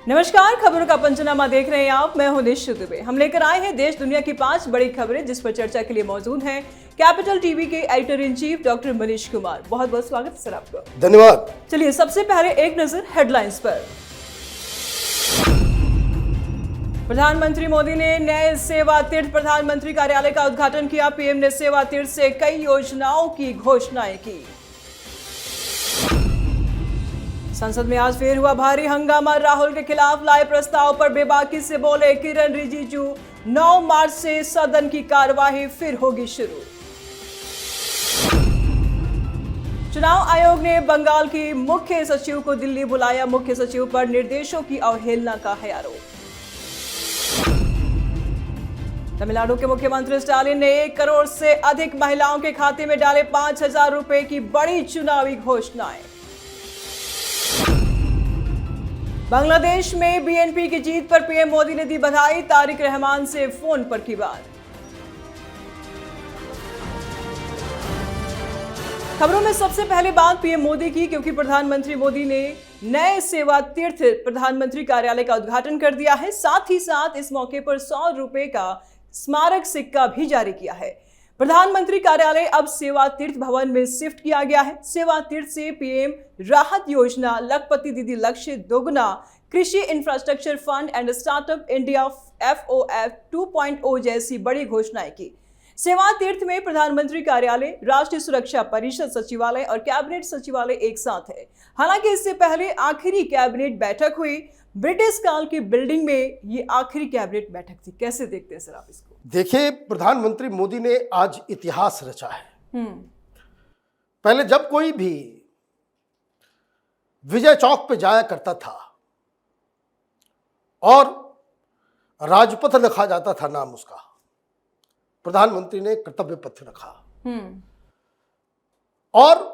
नमस्कार, खबरों का पंचनामा देख रहे हैं आप। मैं हूं निशु दुबे। हम लेकर आए हैं देश दुनिया की 5 बड़ी खबरें जिस पर चर्चा के लिए मौजूद हैं कैपिटल टीवी के editor in chief doctor Manish Kumar. बहुत बहुत स्वागत सर आपका। धन्यवाद। चलिए सबसे पहले एक नजर हेडलाइंस पर। प्रधानमंत्री मोदी ने नए सेवा तीर्थ प्रधानमंत्री कार्यालय का उद्घाटन किया। पीएम ने सेवा तीर्थ से कई योजनाओं की घोषणाएं की। संसद में आज फिर हुआ भारी हंगामा। राहुल के खिलाफ लाए प्रस्ताव पर बेबाकी से बोले किरण रिजिजू। 9 मार्च से सदन की कार्यवाही फिर होगी शुरू। चुनाव आयोग ने बंगाल की मुख्य सचिव को दिल्ली बुलाया। मुख्य सचिव पर निर्देशों की अवहेलना का है आरोप। तमिलनाडु के मुख्यमंत्री स्टालिन ने 1 करोड़ से अधिक महिलाओं के खाते में डाले 5,000 रुपए की बड़ी चुनावी घोषणाएं। बांग्लादेश में बीएनपी की जीत पर पीएम मोदी ने दी बधाई। तारिक रहमान से फोन पर की बात। खबरों में सबसे पहले बात पीएम मोदी की, क्योंकि प्रधानमंत्री मोदी ने नए सेवा तीर्थ प्रधानमंत्री कार्यालय का उद्घाटन कर दिया है। साथ ही साथ इस मौके पर 100 रुपए का स्मारक सिक्का भी जारी किया है। प्रधानमंत्री कार्यालय अब सेवा तीर्थ भवन में शिफ्ट किया गया है। सेवा तीर्थ से पीएम राहत योजना, लखपति दीदी लक्ष्य दोगुना, कृषि infrastructure fund and startup India FOF 2.0 जैसी बड़ी घोषणाएं की। सेवा तीर्थ में प्रधानमंत्री कार्यालय, राष्ट्रीय सुरक्षा परिषद सचिवालय और कैबिनेट सचिवालय एक साथ है। हालांकि इससे पहले आखिरी कैबिनेट बैठक हुई ब्रिटिश काल की बिल्डिंग में। ये आखिरी कैबिनेट बैठक थी। कैसे देखते हैं सर आप इसको? देखिए, प्रधानमंत्री मोदी ने आज इतिहास रचा है। पहले जब कोई भी विजय चौक पे जाया करता था और राजपथ लिखा जाता था नाम उसका, प्रधानमंत्री ने कर्तव्य पथ रखा और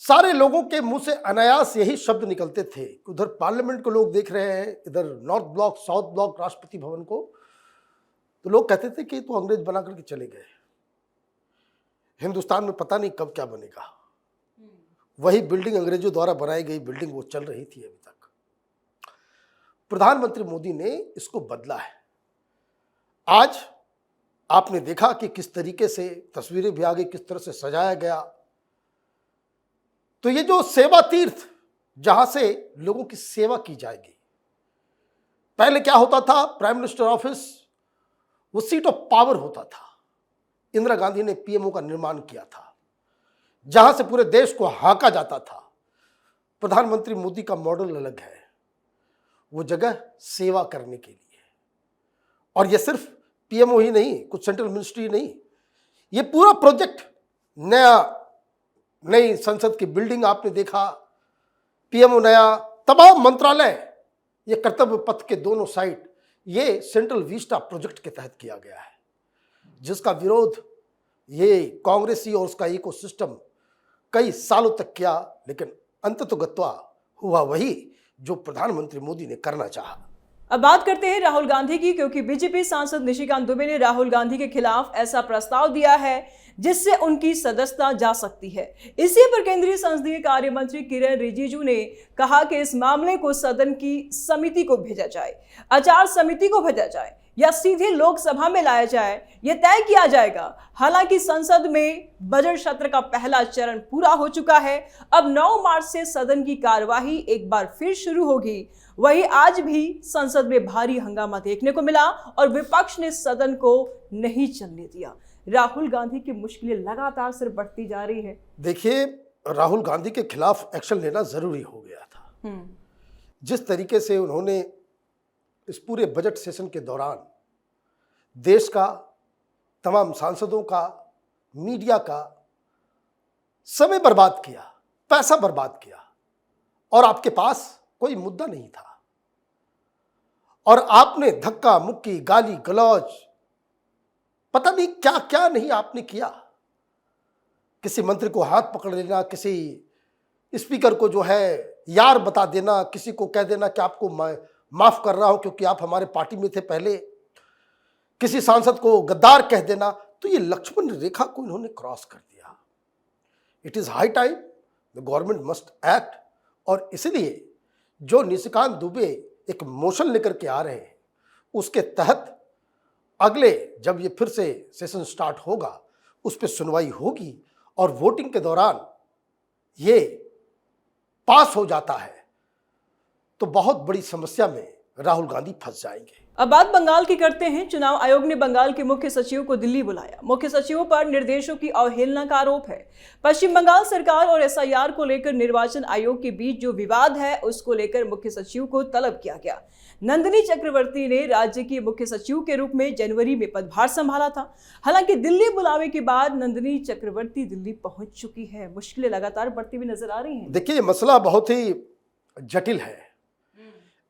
सारे लोगों के मुंह से अनायास यही शब्द निकलते थे। उधर पार्लियामेंट को लोग देख रहे हैं, इधर north block, south block, Rashtrapati Bhavan को, तो लोग कहते थे कि तो अंग्रेज बना करके चले गए, हिंदुस्तान में पता नहीं कब क्या बनेगा। वही बिल्डिंग अंग्रेजों द्वारा बनाई गई बिल्डिंग वो चल रही थी अभी तक। प्रधानमंत्री मोदी ने इसको बदला है। आज आपने देखा कि किस तरीके से तस्वीरें भी आगे किस तरह से सजाया गया। तो ये जो सेवा तीर्थ, जहां से लोगों की सेवा की जाएगी, पहले क्या होता था, प्राइम मिनिस्टर ऑफिस वो सीट ऑफ पावर होता था। इंदिरा गांधी ने पीएमओ का निर्माण किया था, जहां से पूरे देश को हाँका जाता था। प्रधानमंत्री मोदी का मॉडल अलग है, वो जगह सेवा करने के लिए। और ये सिर्फ पीएमओ ही नहीं, कुछ सेंट्रल मिनिस्ट्री नहीं, ये पूरा प्रोजेक्ट, नई संसद की बिल्डिंग आपने देखा, पीएमओ नया, तमाम मंत्रालय, ये कर्तव्य पथ के दोनों साइड, ये सेंट्रल विस्टा प्रोजेक्ट के तहत किया गया है, जिसका विरोध ये कांग्रेसी और उसका इकोसिस्टम कई सालों तक किया, लेकिन अंततोगत्वा हुआ वही जो प्रधानमंत्री मोदी ने करना चाहा। अब बात करते हैं राहुल गांधी की, क्योंकि बीजेपी सांसद निशिकांत दुबे ने राहुल गांधी के खिलाफ ऐसा प्रस्ताव दिया है जिससे उनकी सदस्यता जा सकती है। इसी पर केंद्रीय संसदीय कार्य मंत्री किरण रिजिजू ने कहा कि इस मामले को सदन की समिति को भेजा जाए, आचार समिति को भेजा जाए या सीधे लोकसभा में लाया जाए, यह तय किया जाएगा। हालांकि संसद में बजट सत्र का पहला चरण पूरा हो चुका है। अब 9 मार्च से सदन की कार्यवाही एक बार फिर शुरू होगी। वहीं आज भी संसद में भारी हंगामा देखने को मिला और विपक्ष ने सदन को नहीं चलने दिया। राहुल गांधी की मुश्किलें लगातार सिर्फ बढ़ती जा रही है। देखिए, राहुल गांधी के खिलाफ एक्शन लेना जरूरी हो गया था। जिस तरीके से उन्होंने इस पूरे बजट सेशन के दौरान देश का, तमाम सांसदों का, मीडिया का समय बर्बाद किया, पैसा बर्बाद किया, और आपके पास कोई मुद्दा नहीं था, और आपने धक्का मुक्की, गाली गलौज, पता नहीं क्या क्या नहीं आपने किया। किसी मंत्री को हाथ पकड़ लेना, किसी स्पीकर को जो है यार बता देना, किसी को कह देना कि आपको माफ कर रहा हूं क्योंकि आप हमारे पार्टी में थे पहले, किसी सांसद को गद्दार कह देना। तो ये लक्ष्मण रेखा को इन्होंने क्रॉस कर दिया। It is high time the government must act. और इसलिए जो निशिकांत दुबे एक मोशन लेकर के आ रहे हैं, उसके तहत अगले जब ये फिर से सेशन स्टार्ट होगा उस पर सुनवाई होगी और वोटिंग के दौरान ये पास हो जाता है तो बहुत बड़ी समस्या में राहुल गांधी फंस जाएंगे। अब बात बंगाल की करते हैं। चुनाव आयोग ने बंगाल के मुख्य सचिव को दिल्ली बुलाया। मुख्य सचिवों पर निर्देशों की अवहेलना का आरोप है। पश्चिम बंगाल सरकार और एसआईआर को लेकर निर्वाचन आयोग के बीच जो विवाद है उसको लेकर मुख्य सचिव को तलब किया गया। नंदिनी चक्रवर्ती ने राज्य की मुख्य सचिव के रूप में जनवरी में पदभार संभाला था। हालांकि दिल्ली बुलावे के बाद नंदिनी चक्रवर्ती दिल्ली पहुंच चुकी है। मुश्किलें लगातार बढ़ती हुई नजर आ रही हैं। देखिए, ये मसला बहुत ही जटिल है।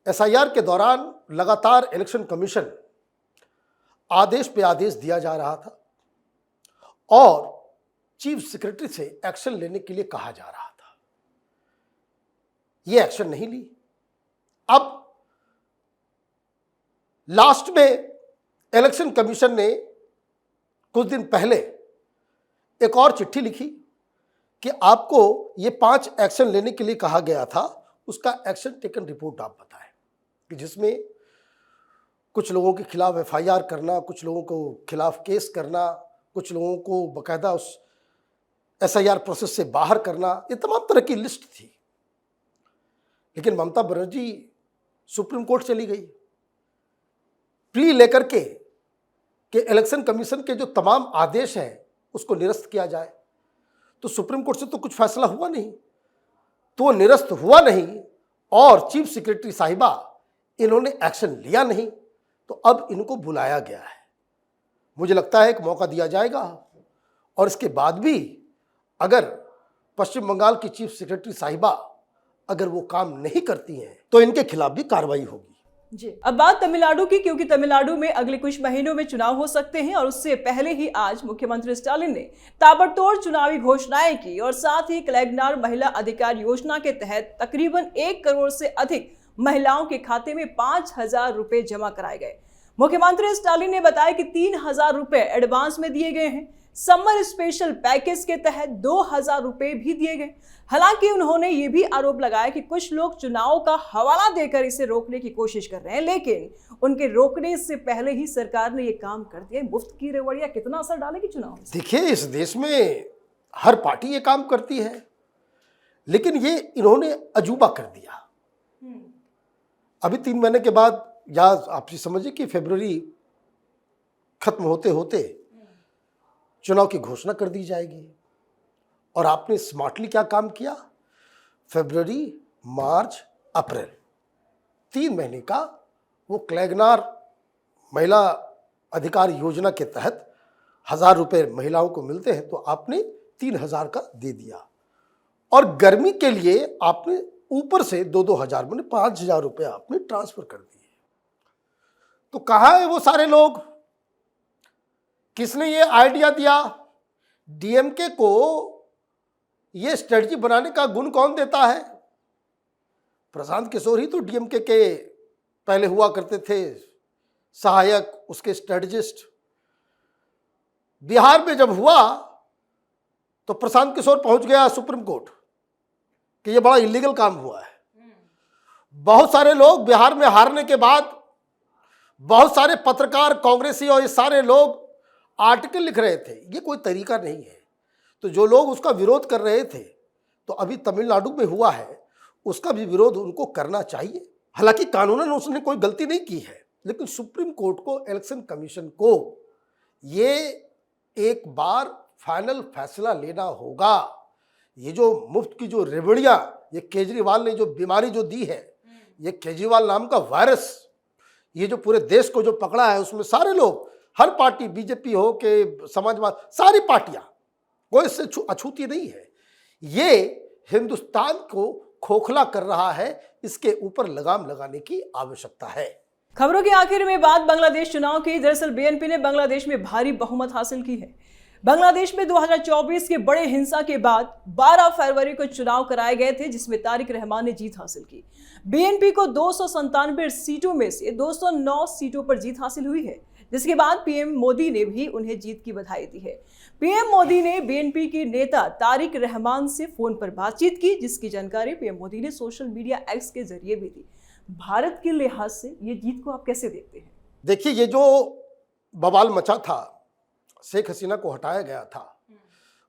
एसआईआर के दौरान लगातार इलेक्शन कमीशन आदेश पे आदेश दिया जा रहा था और चीफ सेक्रेटरी से एक्शन लेने के लिए कहा जा रहा था। ये एक्शन नहीं ली। अब लास्ट में इलेक्शन कमीशन ने कुछ दिन पहले एक और चिट्ठी लिखी कि आपको ये 5 एक्शन लेने के लिए कहा गया था, उसका एक्शन टेकन रिपोर्ट आप बताएं, कि जिसमें कुछ लोगों के खिलाफ एफआईआर करना, कुछ लोगों को खिलाफ केस करना, कुछ लोगों को बकायदा उस एसआईआर प्रोसेस से बाहर करना, ये तमाम तरह की लिस्ट थी। लेकिन ममता बनर्जी सुप्रीम कोर्ट चली गई प्ली लेकर के कि इलेक्शन कमीशन के जो तमाम आदेश हैं उसको निरस्त किया जाए। तो सुप्रीम कोर्ट से तो कुछ फैसला हुआ नहीं, तो वो निरस्त हुआ नहीं और चीफ सेक्रेटरी साहिबा इन्होंने एक्शन लिया नहीं, तो अब इनको बुलाया गया है। मुझे लगता है एक मौका दिया जाएगा और इसके बाद भी अगर पश्चिम बंगाल की चीफ सेक्रेटरी साहिबा अगर वो काम नहीं करती हैं तो इनके खिलाफ भी कार्रवाई होगी। जी, अब बात तमिलनाडु की, क्योंकि तमिलनाडु में अगले कुछ महीनों में चुनाव हो सकते हैं और उससे पहले ही आज मुख्यमंत्री स्टालिन ने ताबड़तोड़ चुनावी घोषणाएं की और साथ ही कलेगनार महिला अधिकार योजना के तहत तकरीबन 1 करोड़ से अधिक महिलाओं के खाते में 5,000 रुपए जमा कराए गए। मुख्यमंत्री स्टालिन ने बताया कि 3,000 रुपए एडवांस में दिए गए हैं। समर स्पेशल पैकेज के तहत 2,000 रुपए भी दिए गए। हालांकि उन्होंने ये भी आरोप लगाया कि कुछ लोग चुनाव का हवाला देकर इसे रोकने की कोशिश कर रहे हैं, लेकिन उनके रोकने से पहले ही सरकार ने ये काम कर दिया। मुफ्त की रेवड़ियां कितना असर डालेगी चुनाव में? देखिए, इस देश में हर पार्टी ये काम करती है, लेकिन ये इन्होंने अजूबा कर दिया। अभी 3 महीने के बाद, या आप समझिए कि फरवरी खत्म होते होते चुनाव की घोषणा कर दी जाएगी। और आपने स्मार्टली क्या काम किया, फरवरी, मार्च, अप्रैल 3 महीने का वो कलेगनार महिला अधिकार योजना के तहत 1,000 रुपये महिलाओं को मिलते हैं, तो आपने 3,000 का दे दिया। और गर्मी के लिए आपने ऊपर से 2-2 हज़ार मैंने 5,000 रुपये आपने ट्रांसफर कर दिए। तो कहाँ है वो सारे लोग? किसने ये आइडिया दिया? डीएमके को ये स्ट्रेटजी बनाने का गुण कौन देता है? प्रशांत किशोर ही तो डीएमके के पहले हुआ करते थे सहायक, उसके स्ट्रेटजिस्ट। बिहार में जब हुआ तो प्रशांत किशोर पहुंच गया सुप्रीम कोर्ट कि ये बड़ा इलीगल काम हुआ है। बहुत सारे लोग बिहार में हारने के बाद, बहुत सारे पत्रकार, कांग्रेसी और ये सारे लोग आर्टिकल लिख रहे थे। ये कोई तरीका नहीं है। तो जो लोग उसका विरोध कर रहे थे, तो अभी तमिलनाडु में हुआ है, उसका भी विरोध उनको करना चाहिए। हालांकि कानूनन उसने कोई गलती नहीं की है, लेकिन सुप्रीम कोर्ट को, इलेक्शन कमीशन को ये एक बार फाइनल फैसला लेना होगा। ये जो मुफ्त की जो रेवड़ियां, ये केजरीवाल ने जो बीमारी जो दी है, ये केजरीवाल नाम का वायरस, ये जो पूरे देश को जो पकड़ा है, उसमें सारे लोग, हर पार्टी, बीजेपी हो के समाजवाद, सारी पार्टियां, कोई इससे अछूती नहीं है। ये हिंदुस्तान को खोखला कर रहा है, इसके ऊपर लगाम लगाने की आवश्यकता है। खबरों के आखिर में बात बांग्लादेश चुनाव की। दरअसल बीएनपी ने बांग्लादेश में भारी बहुमत हासिल की है। बांग्लादेश में 2024 के बड़े हिंसा के बाद 12 फरवरी को चुनाव कराए गए थे, जिसमें तारिक रहमान ने जीत हासिल की। बीएनपी को 297 सीटों में से 209 सीटों पर जीत हासिल हुई है, जिसके बाद पीएम मोदी ने भी उन्हें जीत की बधाई दी है। पीएम मोदी ने बीएनपी के नेता तारिक रहमान से फोन पर बातचीत की, जिसकी जानकारी पीएम मोदी ने सोशल मीडिया एक्स के जरिए भी दी। भारत के लिहाज से ये जीत को आप कैसे देखते हैं? देखिए, ये जो बवाल मचा था, शेख हसीना को हटाया गया था,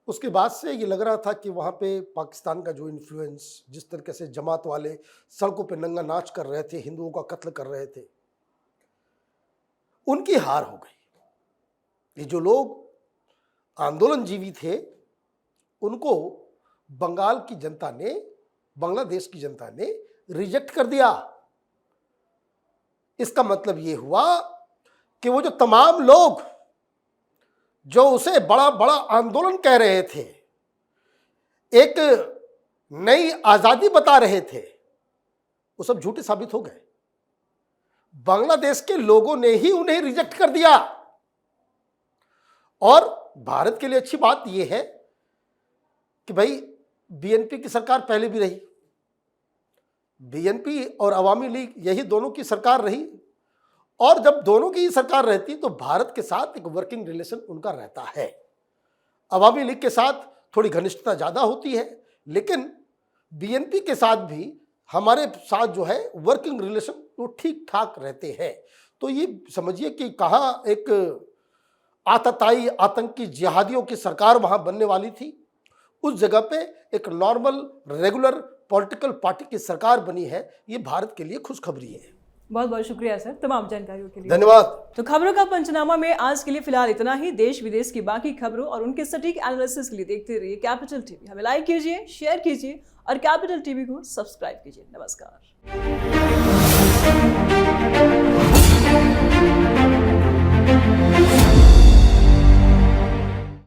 उसके बाद से ये लग रहा था कि वहाँ पे पाकिस्तान का जो इन्फ्लुएंस, जिस तरीके से जमात वाले सड़कों पे नंगा नाच कर रहे थे, हिंदुओं का कत्ल कर रहे थे, उनकी हार हो गई। ये जो लोग आंदोलनजीवी थे, उनको बंगाल की जनता ने, बांग्लादेश की जनता ने रिजेक्ट कर दिया। इसका मतलब ये हुआ कि वो जो तमाम लोग जो उसे बड़ा बड़ा आंदोलन कह रहे थे, एक नई आजादी बता रहे थे, वो सब झूठे साबित हो गए। बांग्लादेश के लोगों ने ही उन्हें रिजेक्ट कर दिया। और भारत के लिए अच्छी बात यह है कि भाई बीएनपी की सरकार पहले भी रही, बीएनपी और अवामी लीग यही दोनों की सरकार रही, और जब दोनों की ही सरकार रहती तो भारत के साथ एक वर्किंग रिलेशन उनका रहता है। अवामी लीग के साथ थोड़ी घनिष्ठता ज़्यादा होती है, लेकिन बीएनपी के साथ भी हमारे साथ जो है वर्किंग रिलेशन तो ठीक ठाक रहते हैं। तो ये समझिए कि कहाँ एक आतताई आतंकी जिहादियों की सरकार वहाँ बनने वाली थी, उस जगह पे एक नॉर्मल रेगुलर पॉलिटिकल पार्टी की सरकार बनी है। ये भारत के लिए खुशखबरी है। बहुत बहुत शुक्रिया सर तमाम जानकारियों के लिए। धन्यवाद। तो खबरों का पंचनामा में आज के लिए फिलहाल इतना ही। देश विदेश की बाकी खबरों और उनके सटीक एनालिसिस के लिए देखते रहिए कैपिटल टीवी। हमें लाइक कीजिए, शेयर कीजिए और कैपिटल टीवी को सब्सक्राइब कीजिए। नमस्कार।